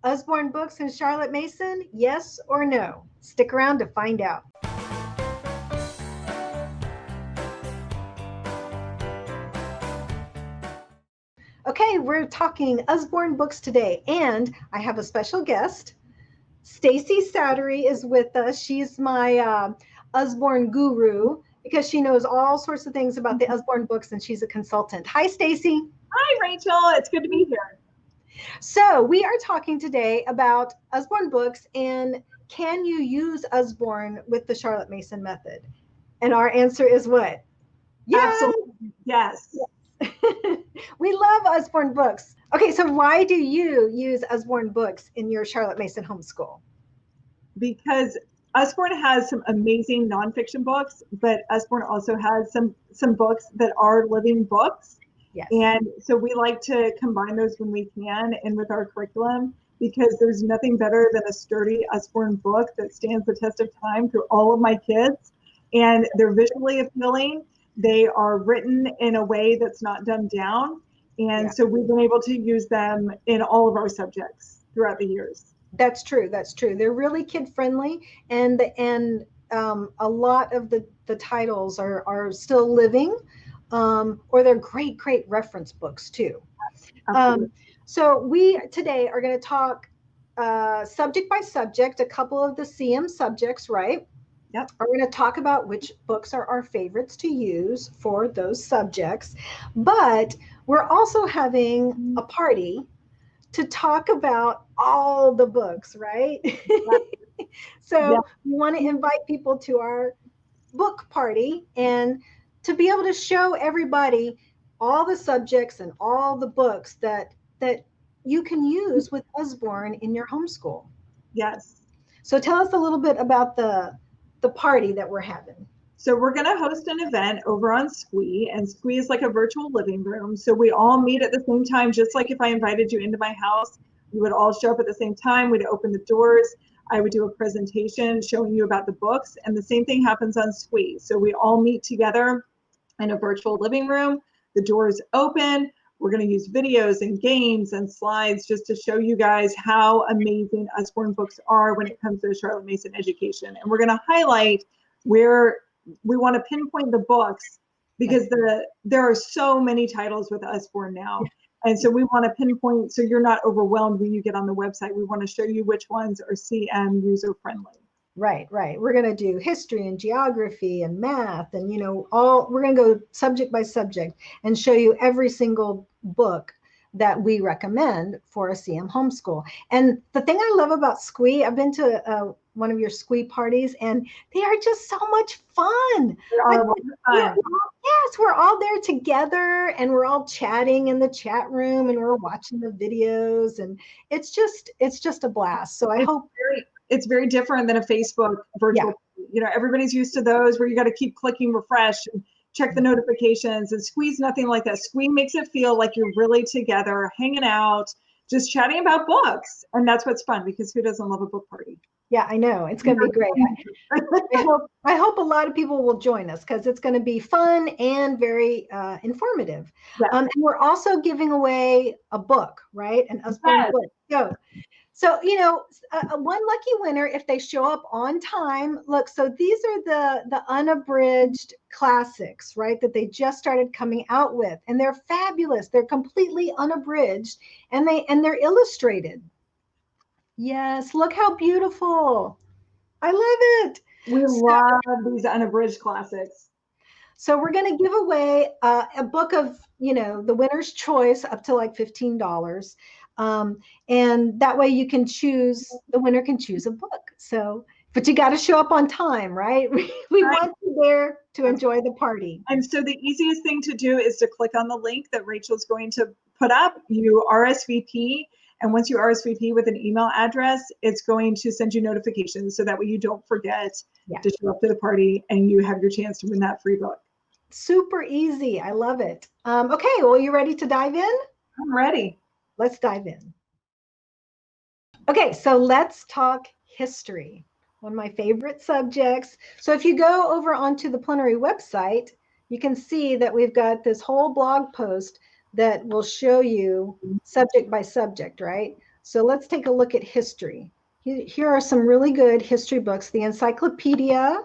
Usborne Books and Charlotte Mason, yes or no? Stick around to find out. Okay, we're talking Usborne Books today, and I have a special guest. Stacy Sattery is with us. She's my Usborne guru because she knows all sorts of things about the Usborne books, and she's a consultant. Hi, Stacy. Hi, Rachel. It's good to be here. So we are talking today about Usborne Books and can you use Usborne with the Charlotte Mason method? And our answer is what? Yes. Absolutely. Yes. We love Usborne Books. Okay, so why do you use Usborne Books in your Charlotte Mason homeschool? Because Usborne has some amazing nonfiction books, but Usborne also has some books that are living books. Yes. And so we like to combine those when we can and with our curriculum, because there's nothing better than a sturdy Usborne book that stands the test of time through all of my kids. And they're visually appealing. They are written in a way that's not dumbed down. And so we've been able to use them in all of our subjects throughout the years. That's true. That's true. They're really kid friendly, and a lot of the titles are still living, or they're great reference books too. So we today are going to talk subject by subject, a couple of the CM subjects, right? Yep. We're going to talk about which books are our favorites to use for those subjects, but we're also having a party to talk about all the books, right? So we want to invite people to our book party and to be able to show everybody all the subjects and all the books that you can use with Usborne in your homeschool. Yes. So tell us a little bit about the party that we're having. So we're going to host an event over on Squee, and Squee is like a virtual living room. So we all meet at the same time, just like if I invited you into my house, we would all show up at the same time. We'd open the doors. I would do a presentation showing you about the books, and the same thing happens on Squee. So we all meet together in a virtual living room. The doors open. We're going to use videos and games and slides just to show you guys how amazing Usborne books are when it comes to Charlotte Mason education. And we're going to highlight where we want to pinpoint the books, because there are so many titles with Usborne now. And so we want to pinpoint so you're not overwhelmed when you get on the website. We want to show you which ones are CM user friendly. Right. We're going to do history and geography and math and, we're going to go subject by subject and show you every single book that we recommend for a CM homeschool. And the thing I love about Squee, I've been to one of your Squee parties, and they are just so much fun. Yes, we're all there together, and we're all chatting in the chat room, and we're watching the videos, and it's just a blast. So I hope it's very different than a Facebook virtual. Everybody's used to those where you got to keep clicking refresh and check the notifications, and Squee's nothing like that. Squee makes it feel like you're really together, hanging out, just chatting about books. And that's what's fun, because who doesn't love a book party? Yeah, I know. It's going to be great. I hope a lot of people will join us, because it's going to be fun and very informative. And we're also giving away a book, right? An Usborne book. So, one lucky winner, if they show up on time. Look, so these are the unabridged classics, right, that they just started coming out with, and they're fabulous. They're completely unabridged, and they're illustrated. Yes, look how beautiful. I love it. We love these unabridged classics. So we're going to give away a book of, the winner's choice up to like $15. And that way the winner can choose a book. So, but you got to show up on time, right? We want you there to enjoy the party. And so the easiest thing to do is to click on the link that Rachel's going to put up. You RSVP. And once you RSVP with an email address, it's going to send you notifications, so that way you don't forget to show up to the party and you have your chance to win that free book. Super easy. I love it. Okay, well, you ready to dive in? I'm ready. Let's dive in. Okay, so let's talk history, one of my favorite subjects. So if you go over onto the Plenary website, you can see that we've got this whole blog post that will show you subject by subject, right? So let's take a look at history. Here are some really good history books. The Encyclopedia,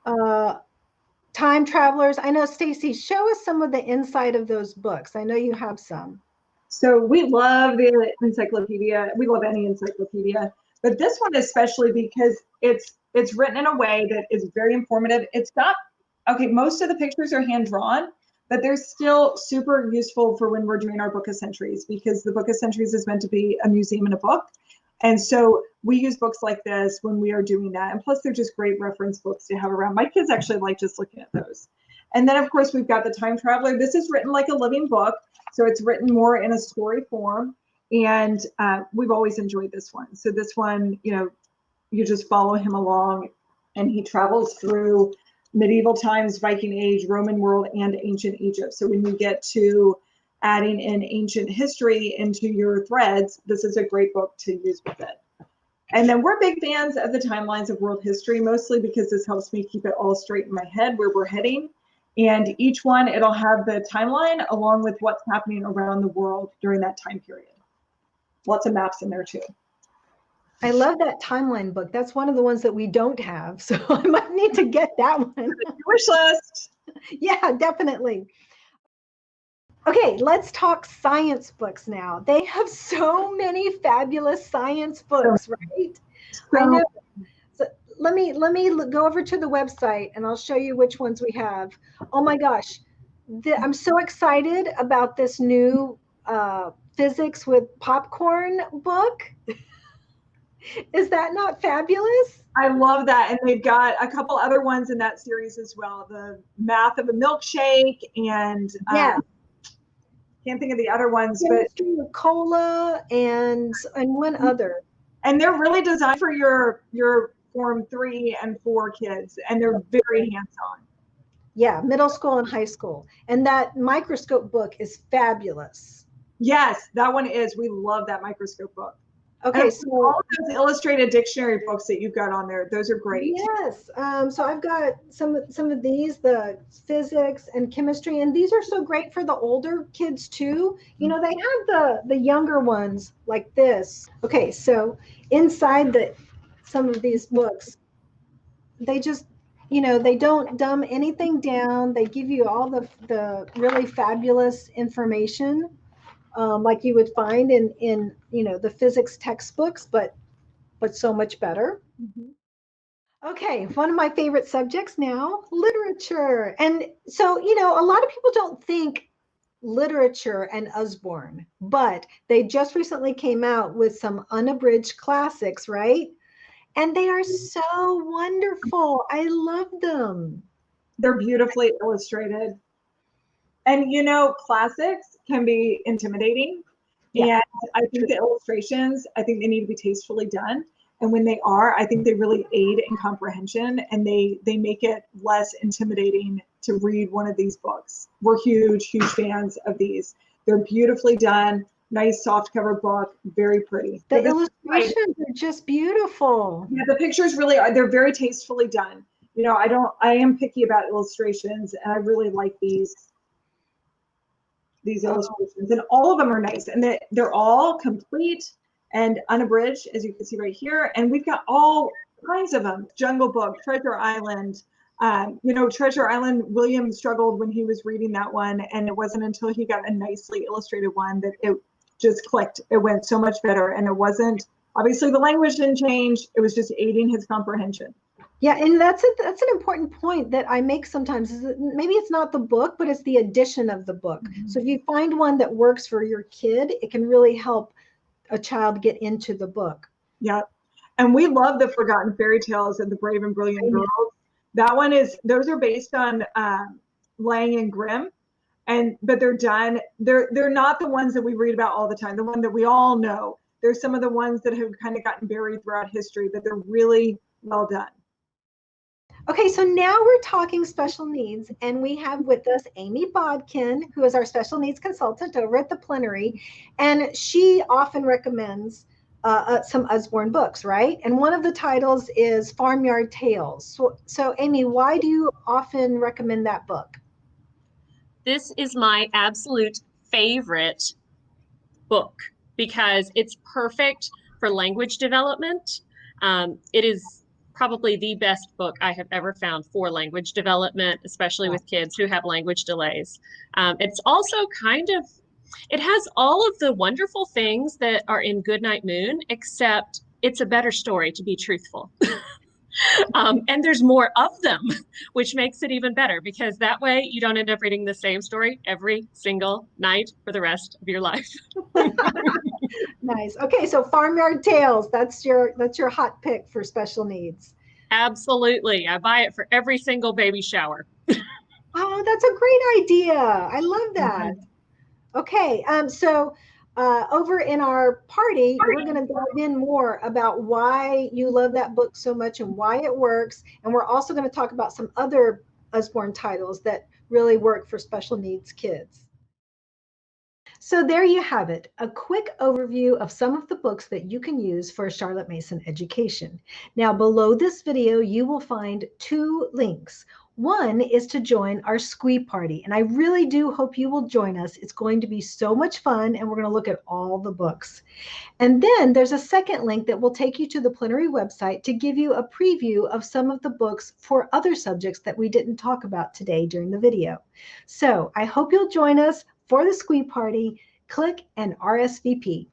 Time Travelers. I know, Stacy, show us some of the inside of those books. I know you have some. So we love the encyclopedia. We love any encyclopedia, but this one especially because it's written in a way that is very informative. It's got, okay, most of the pictures are hand drawn, but they're still super useful for when we're doing our Book of Centuries, because the Book of Centuries is meant to be a museum and a book. And so we use books like this when we are doing that. And plus they're just great reference books to have around. My kids actually like just looking at those. And then of course we've got the Time Traveler. This is written like a living book. So it's written more in a story form. And we've always enjoyed this one. So this one, you know, you just follow him along and he travels through medieval times, Viking Age, Roman world, and ancient Egypt. So when you get to adding in ancient history into your threads, this is a great book to use with it. And then we're big fans of the timelines of world history, mostly because this helps me keep it all straight in my head where we're heading. And each one, it'll have the timeline along with what's happening around the world during that time period. Lots of maps in there too. I love that timeline book. That's one of the ones that we don't have. So I might need to get that one. Wish list. Yeah, definitely. Okay, let's talk science books now. They have so many fabulous science books, right? I know. So let me go over to the website and I'll show you which ones we have. Oh my gosh, I'm so excited about this new physics with popcorn book. Is that not fabulous? I love that. And they've got a couple other ones in that series as well. The math of a milkshake and yeah. Can't think of the other ones, Chemistry but cola and one other. And they're really designed for your Form 3 and 4 kids, and they're very hands-on. Yeah, middle school and high school. And that microscope book is fabulous. Yes, that one is. We love that microscope book. Okay, so all of those illustrated dictionary books that you've got on there, those are great. Yes, so I've got some of these, the physics and chemistry, and these are so great for the older kids too. You know, they have the younger ones like this. Okay, so inside some of these books, they just, you know, they don't dumb anything down. They give you all the really fabulous information. Like you would find in you know the physics textbooks, but so much better. Mm-hmm. Okay, one of my favorite subjects now, literature. And so, you know, a lot of people don't think literature and Usborne, but they just recently came out with some unabridged classics, right? And they are so wonderful. I love them. They're beautifully illustrated. And you know, classics can be intimidating. Yeah. And I think the illustrations, I think they need to be tastefully done. And when they are, I think they really aid in comprehension and they make it less intimidating to read one of these books. We're huge fans of these. They're beautifully done, nice soft cover book, very pretty. The illustrations are just beautiful. Yeah, the pictures really are, they're very tastefully done. You know, I am picky about illustrations and I really like these illustrations, and all of them are nice, and they're all complete and unabridged, as you can see right here. And we've got all kinds of them. Jungle Book, Treasure Island. You know, Treasure Island, William struggled when he was reading that one, and it wasn't until he got a nicely illustrated one that it just clicked. It went so much better, and it wasn't, obviously the language didn't change, it was just aiding his comprehension. Yeah, and that's an important point that I make sometimes, is that maybe it's not the book, but it's the addition of the book. Mm-hmm. So if you find one that works for your kid, it can really help a child get into the book. Yeah, and we love the Forgotten Fairy Tales and the Brave and Brilliant Girls. That one those are based on Lang and Grimm, but they're done. They're not the ones that we read about all the time. The one that we all know. There's some of the ones that have kind of gotten buried throughout history, but they're really well done. Okay, so now we're talking special needs, and we have with us Amy Bodkin, who is our special needs consultant over at the Plenary, and she often recommends some Usborne books, right? And one of the titles is Farmyard Tales. So Amy, why do you often recommend that book? This is my absolute favorite book because it's perfect for language development. It is probably the best book I have ever found for language development, especially with kids who have language delays. It's also it has all of the wonderful things that are in Goodnight Moon, except it's a better story, to be truthful. And there's more of them, which makes it even better, because that way you don't end up reading the same story every single night for the rest of your life. Nice. Okay, so Farmyard Tales, that's your hot pick for special needs. Absolutely. I buy it for every single baby shower. Oh, that's a great idea. I love that. Okay, so over in our party, we're going to dive in more about why you love that book so much and why it works. And we're also going to talk about some other Usborne titles that really work for special needs kids. So there you have it, a quick overview of some of the books that you can use for a Charlotte Mason education. Now, below this video, you will find 2 links. One is to join our SQUE party, and I really do hope you will join us. It's going to be so much fun, and we're going to look at all the books. And then there's a second link that will take you to the Plenary website to give you a preview of some of the books for other subjects that we didn't talk about today during the video. So I hope you'll join us for the SQUE party. Click and RSVP.